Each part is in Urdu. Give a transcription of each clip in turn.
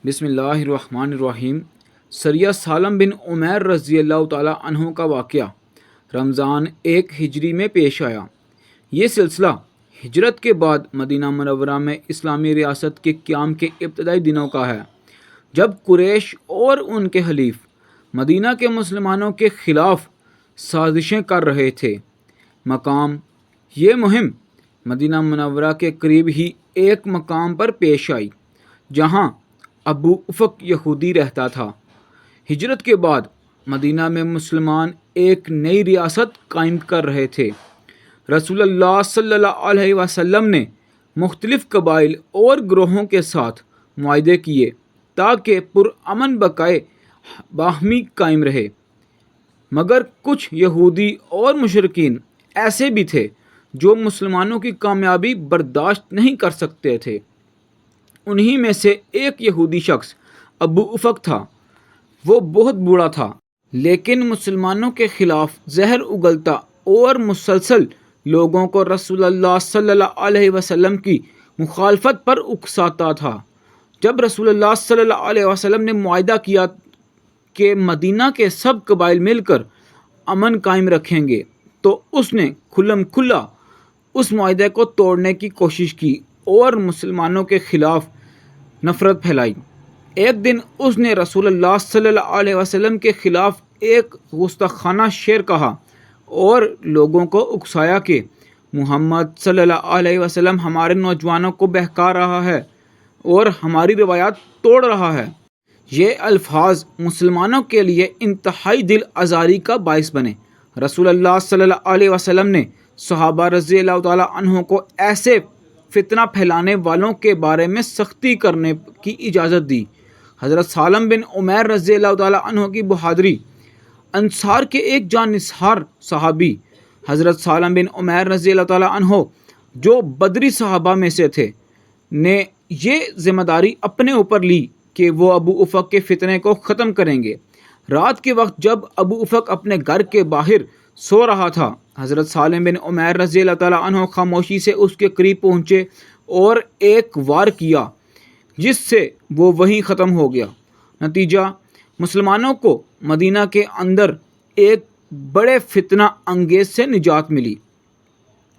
بسم اللہ الرحمن الرحیم۔ سریہ سالم بن عمیر رضی اللہ تعالیٰ عنہ کا واقعہ رمضان 1 ہجری میں پیش آیا۔ یہ سلسلہ ہجرت کے بعد مدینہ منورہ میں اسلامی ریاست کے قیام کے ابتدائی دنوں کا ہے، جب قریش اور ان کے حلیف مدینہ کے مسلمانوں کے خلاف سازشیں کر رہے تھے۔ مقام یہ مہم مدینہ منورہ کے قریب ہی ایک مقام پر پیش آئی جہاں ابو افق یہودی رہتا تھا۔ ہجرت کے بعد مدینہ میں مسلمان ایک نئی ریاست قائم کر رہے تھے۔ رسول اللہ صلی اللہ علیہ وسلم نے مختلف قبائل اور گروہوں کے ساتھ معاہدے کیے تاکہ پرامن بقائے باہمی قائم رہے، مگر کچھ یہودی اور مشرکین ایسے بھی تھے جو مسلمانوں کی کامیابی برداشت نہیں کر سکتے تھے۔ انہی میں سے ایک یہودی شخص ابو افق تھا۔ وہ بہت بوڑھا تھا، لیکن مسلمانوں کے خلاف زہر اگلتا اور مسلسل لوگوں کو رسول اللہ صلی اللہ علیہ وسلم کی مخالفت پر اکساتا تھا۔ جب رسول اللہ صلی اللہ علیہ وسلم نے معاہدہ کیا کہ مدینہ کے سب قبائل مل کر امن قائم رکھیں گے، تو اس نے کھلم کھلا اس معاہدے کو توڑنے کی کوشش کی اور مسلمانوں کے خلاف نفرت پھیلائی۔ ایک دن اس نے رسول اللہ صلی اللہ علیہ وسلم کے خلاف ایک گستاخانہ شعر کہا اور لوگوں کو اکسایا کہ محمد صلی اللہ علیہ وسلم ہمارے نوجوانوں کو بہکا رہا ہے اور ہماری روایات توڑ رہا ہے۔ یہ الفاظ مسلمانوں کے لیے انتہائی دل آزاری کا باعث بنے۔ رسول اللہ صلی اللہ علیہ وسلم نے صحابہ رضی اللہ تعالیٰ عنہ کو ایسے فتنہ پھیلانے والوں کے بارے میں سختی کرنے کی اجازت دی۔ حضرت سالم بن عمیر رضی اللہ تعالیٰ عنہ کی بہادری، انصار کے ایک جان نثار صحابی حضرت سالم بن عمیر رضی اللہ تعالیٰ عنہ جو بدری صحابہ میں سے تھے، نے یہ ذمہ داری اپنے اوپر لی کہ وہ ابو افق کے فتنے کو ختم کریں گے۔ رات کے وقت جب ابو افق اپنے گھر کے باہر سو رہا تھا، حضرت سالم بن عمیر رضی اللہ تعالیٰ عنہ خاموشی سے اس کے قریب پہنچے اور ایک وار کیا جس سے وہ وہیں ختم ہو گیا۔ نتیجہ مسلمانوں کو مدینہ کے اندر ایک بڑے فتنہ انگیز سے نجات ملی۔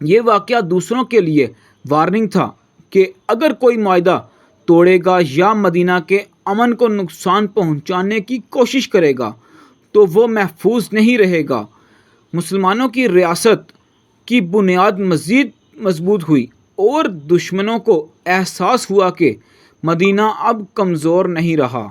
یہ واقعہ دوسروں کے لیے وارننگ تھا کہ اگر کوئی معاہدہ توڑے گا یا مدینہ کے امن کو نقصان پہنچانے کی کوشش کرے گا تو وہ محفوظ نہیں رہے گا۔ مسلمانوں کی ریاست کی بنیاد مزید مضبوط ہوئی اور دشمنوں کو احساس ہوا کہ مدینہ اب کمزور نہیں رہا۔